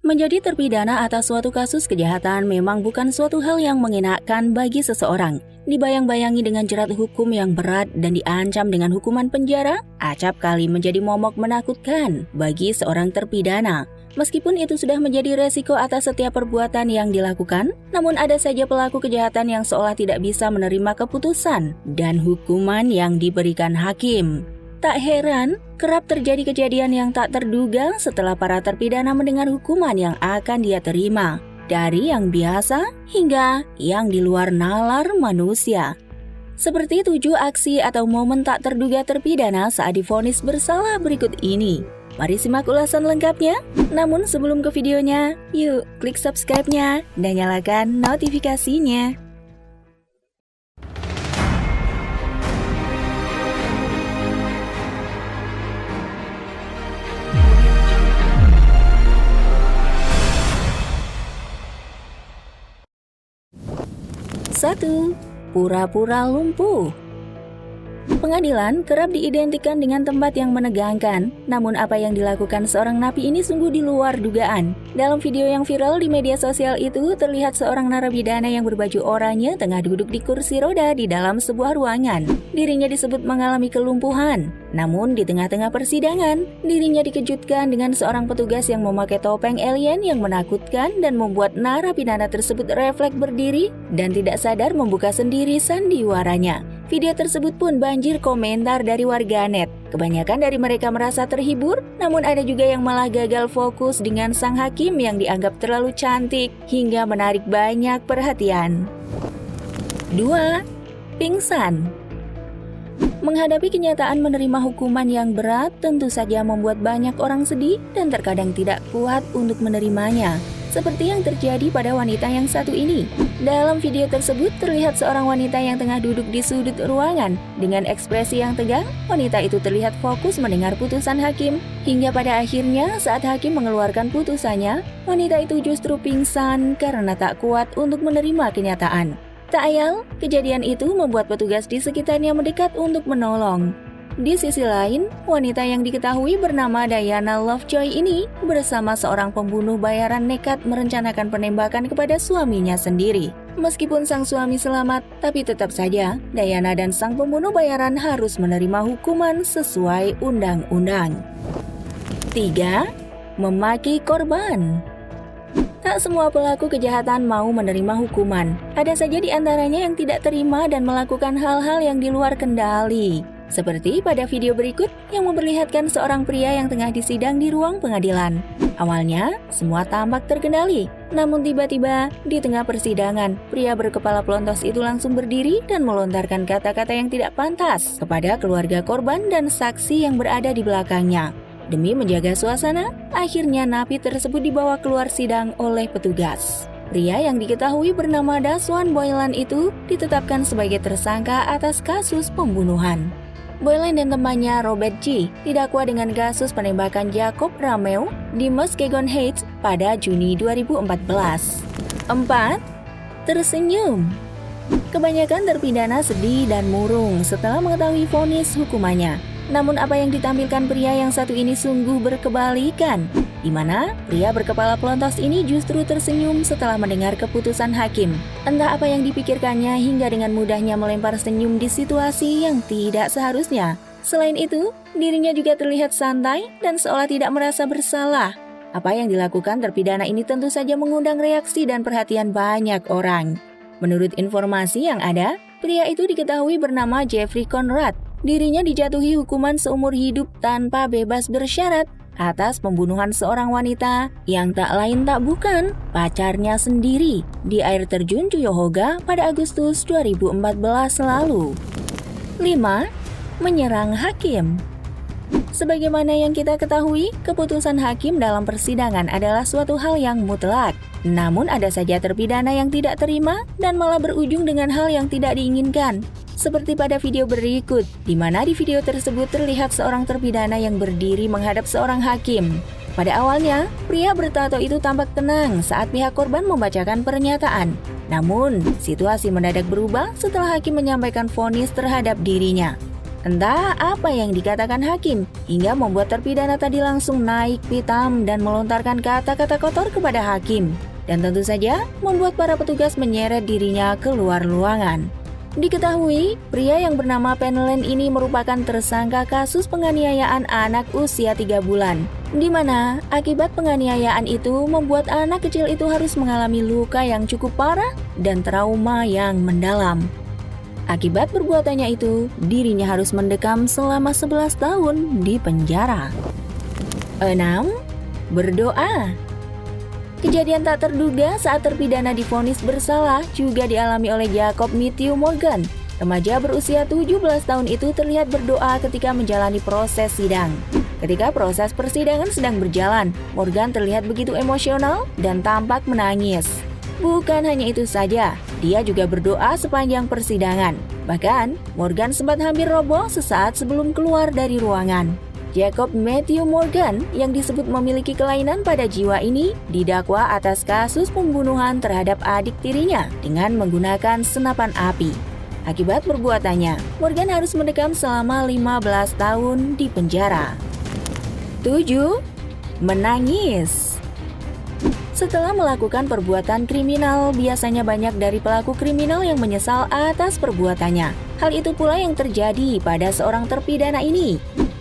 Menjadi terpidana atas suatu kasus kejahatan memang bukan suatu hal yang mengenakan bagi seseorang. Dibayang-bayangi dengan jerat hukum yang berat dan diancam dengan hukuman penjara, acap kali menjadi momok menakutkan bagi seorang terpidana. Meskipun itu sudah menjadi resiko atas setiap perbuatan yang dilakukan, namun ada saja pelaku kejahatan yang seolah tidak bisa menerima keputusan dan hukuman yang diberikan hakim. Tak heran, kerap terjadi kejadian yang tak terduga setelah para terpidana mendengar hukuman yang akan dia terima, dari yang biasa hingga yang di luar nalar manusia. Seperti 7 aksi atau momen tak terduga terpidana saat divonis bersalah berikut ini. Mari simak ulasan lengkapnya. Namun sebelum ke videonya, yuk klik subscribe-nya dan nyalakan notifikasinya. Satu, pura-pura lumpuh. Pengadilan kerap diidentikan dengan tempat yang menegangkan, namun apa yang dilakukan seorang napi ini sungguh di luar dugaan. Dalam video yang viral di media sosial itu, terlihat seorang narapidana yang berbaju oranye tengah duduk di kursi roda di dalam sebuah ruangan. Dirinya disebut mengalami kelumpuhan. Namun di tengah-tengah persidangan, dirinya dikejutkan dengan seorang petugas yang memakai topeng alien yang menakutkan dan membuat narapidana tersebut refleks berdiri dan tidak sadar membuka sendiri sandiwaranya. Video tersebut pun banjir komentar dari warganet. Kebanyakan dari mereka merasa terhibur, namun ada juga yang malah gagal fokus dengan sang hakim yang dianggap terlalu cantik hingga menarik banyak perhatian. 2. Pingsan. Menghadapi kenyataan menerima hukuman yang berat tentu saja membuat banyak orang sedih dan terkadang tidak kuat untuk menerimanya. Seperti yang terjadi pada wanita yang satu ini. Dalam video tersebut terlihat seorang wanita yang tengah duduk di sudut ruangan. Dengan ekspresi yang tegang, wanita itu terlihat fokus mendengar putusan hakim. Hingga pada akhirnya saat hakim mengeluarkan putusannya, wanita itu justru pingsan karena tak kuat untuk menerima kenyataan. Tak ayal, kejadian itu membuat petugas di sekitarnya mendekat untuk menolong. Di sisi lain, wanita yang diketahui bernama Diana Lovejoy ini bersama seorang pembunuh bayaran nekat merencanakan penembakan kepada suaminya sendiri. Meskipun sang suami selamat, tapi tetap saja Diana dan sang pembunuh bayaran harus menerima hukuman sesuai undang-undang. 3. Memaki korban. Tak semua pelaku kejahatan mau menerima hukuman. Ada saja di antaranya yang tidak terima dan melakukan hal-hal yang di luar kendali. Seperti pada video berikut yang memperlihatkan seorang pria yang tengah disidang di ruang pengadilan. Awalnya, semua tampak terkendali. Namun tiba-tiba, di tengah persidangan, pria berkepala pelontos itu langsung berdiri dan melontarkan kata-kata yang tidak pantas kepada keluarga korban dan saksi yang berada di belakangnya. Demi menjaga suasana, akhirnya napi tersebut dibawa keluar sidang oleh petugas. Pria yang diketahui bernama Daswan Boylan itu ditetapkan sebagai tersangka atas kasus pembunuhan. Boylan dan temannya Robert G. didakwa dengan kasus penembakan Jacob Rameo di Muskegon Heights pada Juni 2014. 4. Tersenyum. Kebanyakan terpidana sedih dan murung setelah mengetahui vonis hukumannya. Namun apa yang ditampilkan pria yang satu ini sungguh berkebalikan, di mana pria berkepala pelontos ini justru tersenyum setelah mendengar keputusan hakim. Entah apa yang dipikirkannya hingga dengan mudahnya melempar senyum di situasi yang tidak seharusnya. Selain itu, dirinya juga terlihat santai dan seolah tidak merasa bersalah. Apa yang dilakukan terpidana ini tentu saja mengundang reaksi dan perhatian banyak orang. Menurut informasi yang ada, pria itu diketahui bernama Jeffrey Conrad. Dirinya dijatuhi hukuman seumur hidup tanpa bebas bersyarat atas pembunuhan seorang wanita yang tak lain tak bukan pacarnya sendiri di air terjun Cuyahoga pada Agustus 2014 lalu. 5. Menyerang hakim. Sebagaimana yang kita ketahui, keputusan hakim dalam persidangan adalah suatu hal yang mutlak. Namun ada saja terpidana yang tidak terima dan malah berujung dengan hal yang tidak diinginkan. Seperti pada video berikut, di mana di video tersebut terlihat seorang terpidana yang berdiri menghadap seorang hakim. Pada awalnya, pria bertato itu tampak tenang saat pihak korban membacakan pernyataan. Namun, situasi mendadak berubah setelah hakim menyampaikan vonis terhadap dirinya. Entah apa yang dikatakan hakim, hingga membuat terpidana tadi langsung naik pitam dan melontarkan kata-kata kotor kepada hakim. Dan tentu saja membuat para petugas menyeret dirinya keluar ruangan. Diketahui, pria yang bernama Penland ini merupakan tersangka kasus penganiayaan anak usia 3 bulan, di mana akibat penganiayaan itu membuat anak kecil itu harus mengalami luka yang cukup parah dan trauma yang mendalam. Akibat perbuatannya itu, dirinya harus mendekam selama 11 tahun di penjara. 6. Berdoa. Kejadian tak terduga saat terpidana divonis bersalah juga dialami oleh Jacob Matthew Morgan. Remaja berusia 17 tahun itu terlihat berdoa ketika menjalani proses sidang. Ketika proses persidangan sedang berjalan, Morgan terlihat begitu emosional dan tampak menangis. Bukan hanya itu saja, dia juga berdoa sepanjang persidangan. Bahkan, Morgan sempat hampir roboh sesaat sebelum keluar dari ruangan. Jacob Matthew Morgan yang disebut memiliki kelainan pada jiwa ini didakwa atas kasus pembunuhan terhadap adik tirinya dengan menggunakan senapan api. Akibat perbuatannya, Morgan harus mendekam selama 15 tahun di penjara. 7. Menangis. Setelah melakukan perbuatan kriminal, biasanya banyak dari pelaku kriminal yang menyesal atas perbuatannya. Hal itu pula yang terjadi pada seorang terpidana ini.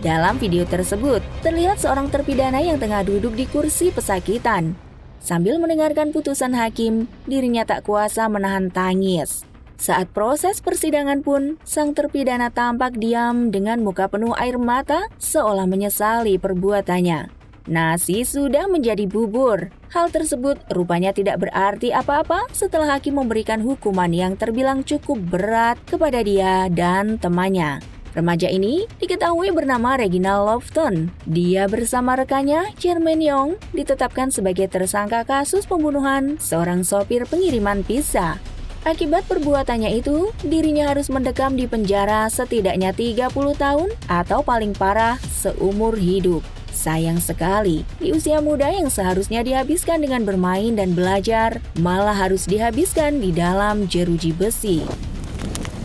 Dalam video tersebut, terlihat seorang terpidana yang tengah duduk di kursi pesakitan. Sambil mendengarkan putusan hakim, dirinya tak kuasa menahan tangis. Saat proses persidangan pun, sang terpidana tampak diam dengan muka penuh air mata seolah menyesali perbuatannya. Nasi sudah menjadi bubur. Hal tersebut rupanya tidak berarti apa-apa setelah hakim memberikan hukuman yang terbilang cukup berat kepada dia dan temannya. Remaja ini diketahui bernama Reginald Lofton. Dia bersama rekannya, Jermaine Young, ditetapkan sebagai tersangka kasus pembunuhan seorang sopir pengiriman pizza. Akibat perbuatannya itu, dirinya harus mendekam di penjara setidaknya 30 tahun atau paling parah seumur hidup. Sayang sekali, di usia muda yang seharusnya dihabiskan dengan bermain dan belajar, malah harus dihabiskan di dalam jeruji besi.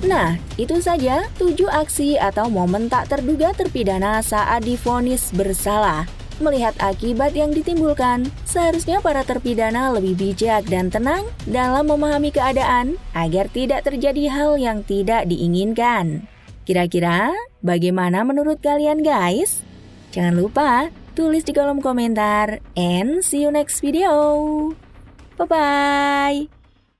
Nah, itu saja 7 aksi atau momen tak terduga terpidana saat divonis bersalah. Melihat akibat yang ditimbulkan, seharusnya para terpidana lebih bijak dan tenang dalam memahami keadaan agar tidak terjadi hal yang tidak diinginkan. Kira-kira bagaimana menurut kalian guys? Jangan lupa tulis di kolom komentar and see you next video. Bye-bye!